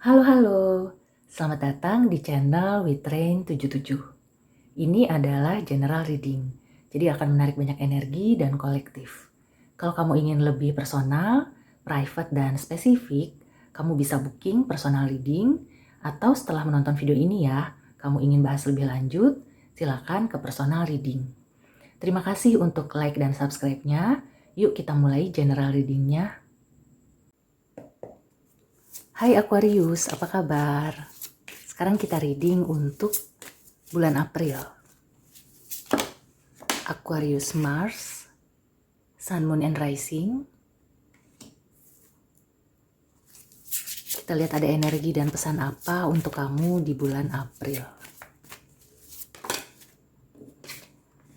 Halo, selamat datang di channel Witrain 77. Ini adalah general reading, jadi akan menarik banyak energi dan kolektif. Kalau kamu ingin lebih personal, private, dan spesifik, kamu bisa booking personal reading, atau setelah menonton video ini ya, kamu ingin bahas lebih lanjut, silakan ke personal reading. Terima kasih untuk like dan subscribe-nya. Yuk kita mulai general reading-nya. Hai Aquarius, apa kabar? Sekarang kita reading untuk bulan April. Aquarius Mars, Sun, Moon, and Rising. Kita lihat ada energi dan pesan apa untuk kamu di bulan April.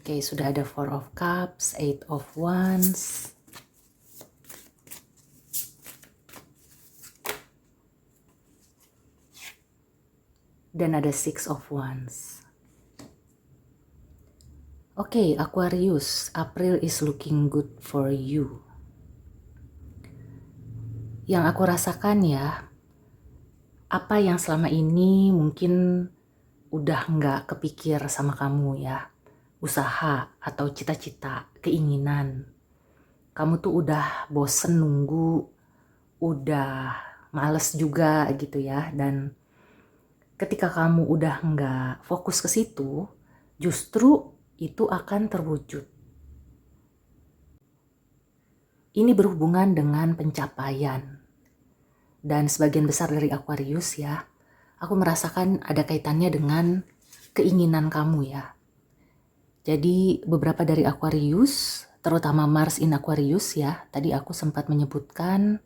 Oke, sudah ada Four of Cups, Eight of Wands. Dan ada Six of Wands. Oke, Aquarius, April is looking good for you. Yang aku rasakan ya, apa yang selama ini mungkin udah nggak kepikir sama kamu ya, usaha atau cita-cita, keinginan. Kamu tuh udah bosen nunggu, udah males juga gitu ya, dan ketika kamu udah nggak fokus ke situ, justru itu akan terwujud. Ini berhubungan dengan pencapaian. Dan sebagian besar dari Aquarius ya, aku merasakan ada kaitannya dengan keinginan kamu ya. Jadi beberapa dari Aquarius, terutama Mars in Aquarius ya, tadi aku sempat menyebutkan,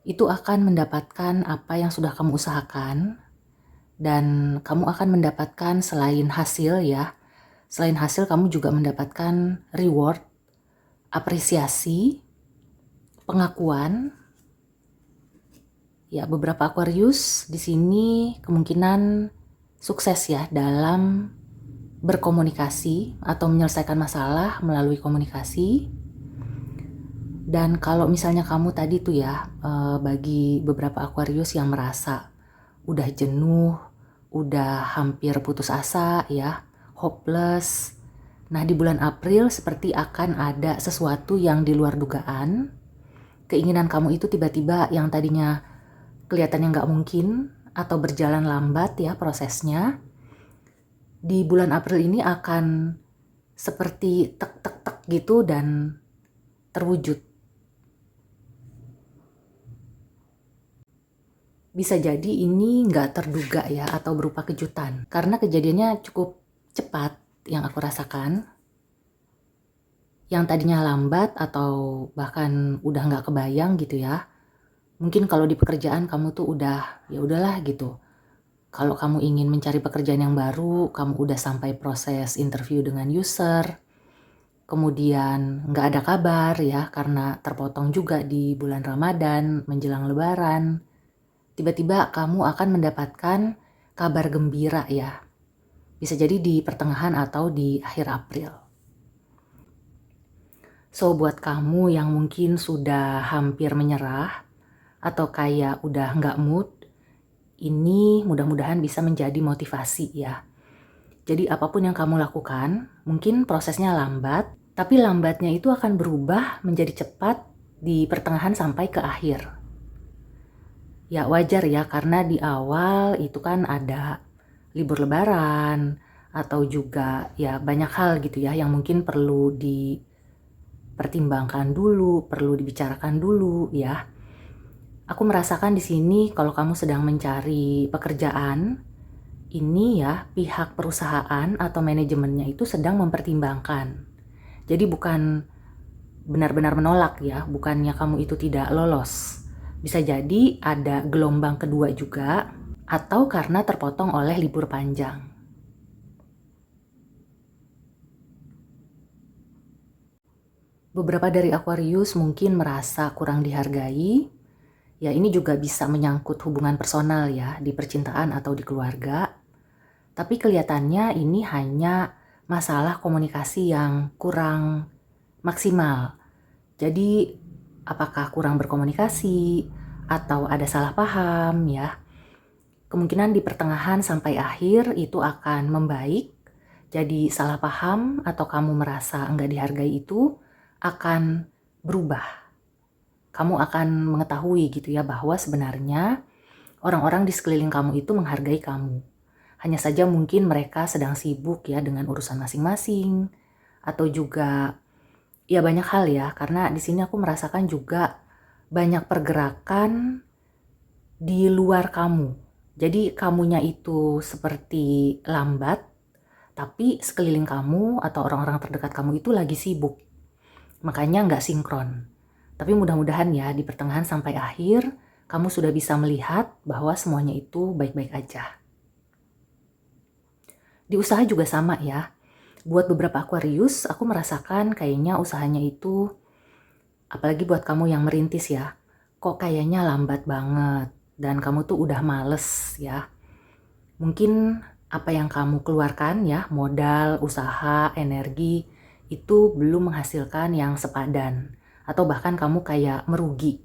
itu akan mendapatkan apa yang sudah kamu usahakan. Dan kamu akan mendapatkan selain hasil ya, selain hasil kamu juga mendapatkan reward, apresiasi, pengakuan. Ya, beberapa Aquarius di sini kemungkinan sukses ya dalam berkomunikasi atau menyelesaikan masalah melalui komunikasi. Dan kalau misalnya kamu tadi tuh ya, bagi beberapa Aquarius yang merasa udah jenuh, udah hampir putus asa ya, hopeless. Nah, di bulan April seperti akan ada sesuatu yang di luar dugaan. Keinginan kamu itu tiba-tiba yang tadinya kelihatannya nggak mungkin atau berjalan lambat ya prosesnya, di bulan April ini akan seperti tek-tek-tek gitu dan terwujud. Bisa jadi ini nggak terduga ya atau berupa kejutan, karena kejadiannya cukup cepat yang aku rasakan. Yang tadinya lambat atau bahkan udah nggak kebayang gitu ya. Mungkin kalau di pekerjaan kamu tuh udah ya udahlah gitu. Kalau kamu ingin mencari pekerjaan yang baru, kamu udah sampai proses interview dengan user. Kemudian nggak ada kabar ya karena terpotong juga di bulan Ramadan menjelang Lebaran. Tiba-tiba kamu akan mendapatkan kabar gembira ya. Bisa jadi di pertengahan atau di akhir April. So buat kamu yang mungkin sudah hampir menyerah atau kayak udah nggak mood, ini mudah-mudahan bisa menjadi motivasi ya. Jadi apapun yang kamu lakukan, mungkin prosesnya lambat, tapi lambatnya itu akan berubah menjadi cepat di pertengahan sampai ke akhir. Ya wajar ya, karena di awal itu kan ada libur lebaran, atau juga ya banyak hal gitu ya yang mungkin perlu dipertimbangkan dulu, perlu dibicarakan dulu ya. Aku merasakan di sini kalau kamu sedang mencari pekerjaan, ini ya pihak perusahaan atau manajemennya itu sedang mempertimbangkan. Jadi bukan benar-benar menolak ya, bukannya kamu itu tidak lolos. Bisa jadi ada gelombang kedua juga, atau karena terpotong oleh libur panjang. Beberapa dari Aquarius mungkin merasa kurang dihargai. Ya, ini juga bisa menyangkut hubungan personal ya, di percintaan atau di keluarga. Tapi kelihatannya ini hanya masalah komunikasi yang kurang maksimal. Jadi apakah kurang berkomunikasi atau ada salah paham ya. Kemungkinan di pertengahan sampai akhir itu akan membaik. Jadi salah paham atau kamu merasa enggak dihargai itu akan berubah. Kamu akan mengetahui gitu ya bahwa sebenarnya orang-orang di sekeliling kamu itu menghargai kamu. Hanya saja mungkin mereka sedang sibuk ya dengan urusan masing-masing, atau juga ya banyak hal ya, karena di sini aku merasakan juga banyak pergerakan di luar kamu. Jadi kamunya itu seperti lambat, tapi sekeliling kamu atau orang-orang terdekat kamu itu lagi sibuk. Makanya nggak sinkron. Tapi mudah-mudahan ya di pertengahan sampai akhir, kamu sudah bisa melihat bahwa semuanya itu baik-baik aja. Di usaha juga sama ya. Buat beberapa Aquarius, aku merasakan kayaknya usahanya itu, apalagi buat kamu yang merintis ya, kok kayaknya lambat banget dan kamu tuh udah males ya. Mungkin apa yang kamu keluarkan ya, modal, usaha, energi, itu belum menghasilkan yang sepadan. Atau bahkan kamu kayak merugi.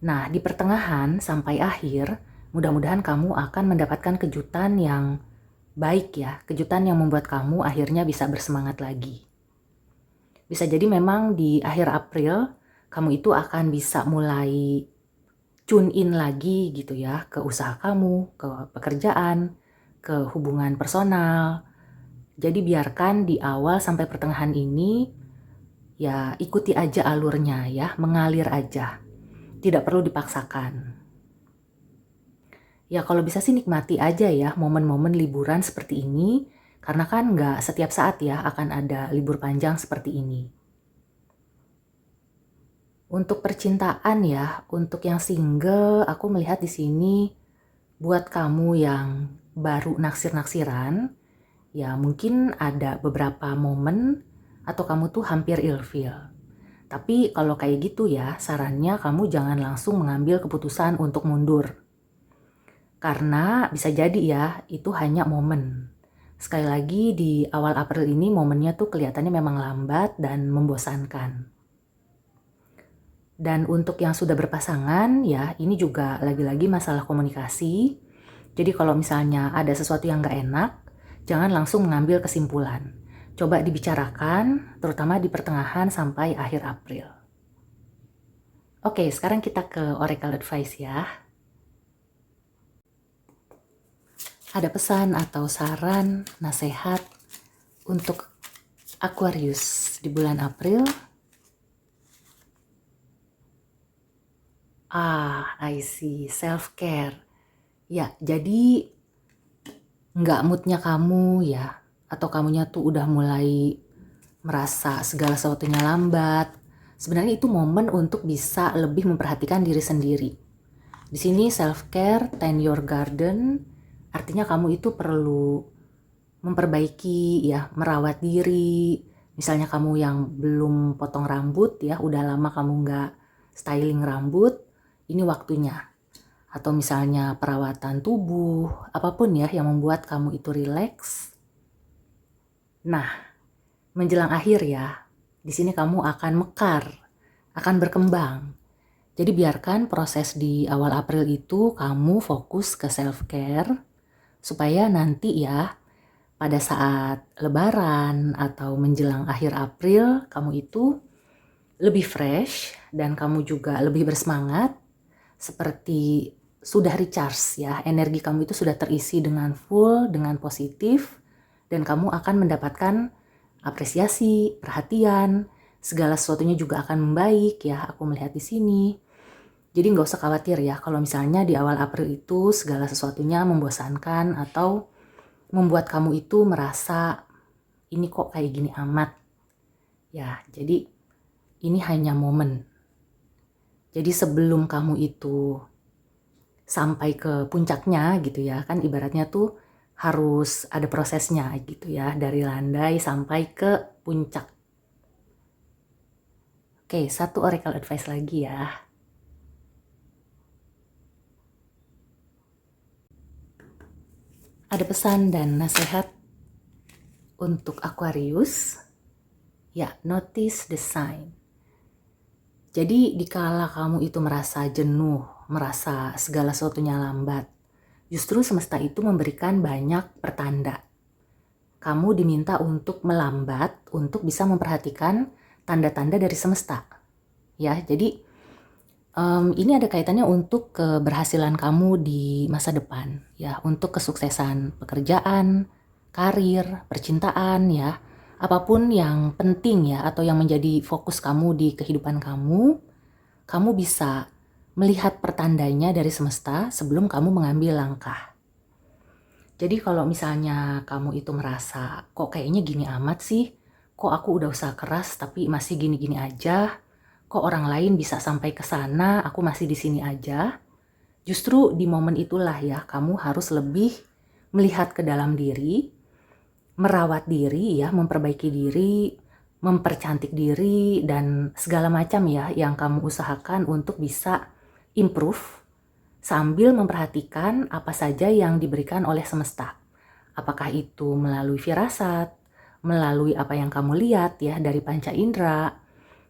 Nah, di pertengahan sampai akhir, mudah-mudahan kamu akan mendapatkan kejutan yang baik ya, kejutan yang membuat kamu akhirnya bisa bersemangat lagi. Bisa jadi memang di akhir April, kamu itu akan bisa mulai tune in lagi gitu ya, ke usaha kamu, ke pekerjaan, ke hubungan personal. Jadi biarkan di awal sampai pertengahan ini, ya ikuti aja alurnya ya, mengalir aja. Tidak perlu dipaksakan. Ya kalau bisa sih nikmati aja ya momen-momen liburan seperti ini, karena kan nggak setiap saat ya akan ada libur panjang seperti ini. Untuk percintaan ya, untuk yang single, aku melihat di sini buat kamu yang baru naksir-naksiran, ya mungkin ada beberapa momen atau kamu tuh hampir ilfeel. Tapi kalau kayak gitu ya, sarannya kamu jangan langsung mengambil keputusan untuk mundur. Karena bisa jadi ya, itu hanya momen. Sekali lagi di awal April ini momennya tuh kelihatannya memang lambat dan membosankan. Dan untuk yang sudah berpasangan ya, ini juga lagi-lagi masalah komunikasi. Jadi kalau misalnya ada sesuatu yang gak enak, jangan langsung mengambil kesimpulan. Coba dibicarakan, terutama di pertengahan sampai akhir April. Oke, sekarang kita ke Oracle Advice ya. Ada pesan atau saran, nasihat untuk Aquarius di bulan April? I see, self-care. Ya, jadi nggak moodnya kamu ya, atau kamunya tuh udah mulai merasa segala sesuatunya lambat. Sebenarnya itu momen untuk bisa lebih memperhatikan diri sendiri. Di sini self-care, tend your garden, artinya kamu itu perlu memperbaiki ya, merawat diri. Misalnya kamu yang belum potong rambut ya, udah lama kamu nggak styling rambut, ini waktunya. Atau misalnya perawatan tubuh, apapun ya yang membuat kamu itu rileks. Nah, menjelang akhir ya, di sini kamu akan mekar, akan berkembang. Jadi biarkan proses di awal April itu kamu fokus ke self-care, supaya nanti ya pada saat lebaran atau menjelang akhir April kamu itu lebih fresh dan kamu juga lebih bersemangat, seperti sudah recharge ya, energi kamu itu sudah terisi dengan full, dengan positif, dan kamu akan mendapatkan apresiasi, perhatian, segala sesuatunya juga akan membaik ya, aku melihat di sini. Jadi nggak usah khawatir ya kalau misalnya di awal April itu segala sesuatunya membosankan atau membuat kamu itu merasa ini kok kayak gini amat. Ya, jadi ini hanya momen. Jadi sebelum kamu itu sampai ke puncaknya gitu ya, kan ibaratnya tuh harus ada prosesnya gitu ya, dari landai sampai ke puncak. Oke, satu oracle advice lagi ya. Ada pesan dan nasihat untuk Aquarius. Ya, notice the sign. Jadi dikala kamu itu merasa jenuh, merasa segala sesuatunya lambat, justru semesta itu memberikan banyak pertanda. Kamu diminta untuk melambat, untuk bisa memperhatikan tanda-tanda dari semesta. Ya, jadi ini ada kaitannya untuk keberhasilan kamu di masa depan, ya, untuk kesuksesan pekerjaan, karir, percintaan, ya, apapun yang penting ya, atau yang menjadi fokus kamu di kehidupan kamu bisa melihat pertandanya dari semesta sebelum kamu mengambil langkah. Jadi kalau misalnya kamu itu merasa, kok kayaknya gini amat sih, kok aku udah usaha keras tapi masih gini-gini aja, kok orang lain bisa sampai ke sana, aku masih di sini aja. Justru di momen itulah ya, kamu harus lebih melihat ke dalam diri, merawat diri ya, memperbaiki diri, mempercantik diri, dan segala macam ya yang kamu usahakan untuk bisa improve sambil memperhatikan apa saja yang diberikan oleh semesta. Apakah itu melalui firasat, melalui apa yang kamu lihat ya dari panca indera,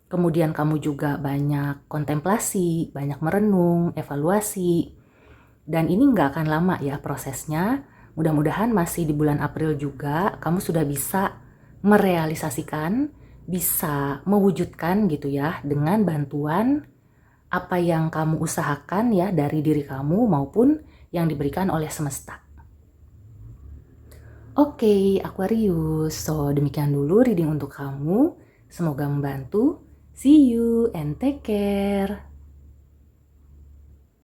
kemudian kamu juga banyak kontemplasi, banyak merenung, evaluasi, dan ini nggak akan lama ya prosesnya. Mudah-mudahan masih di bulan April juga kamu sudah bisa merealisasikan, bisa mewujudkan gitu ya dengan bantuan apa yang kamu usahakan ya dari diri kamu maupun yang diberikan oleh semesta. Oke, Aquarius. So, demikian dulu reading untuk kamu. Semoga membantu. See you and take care.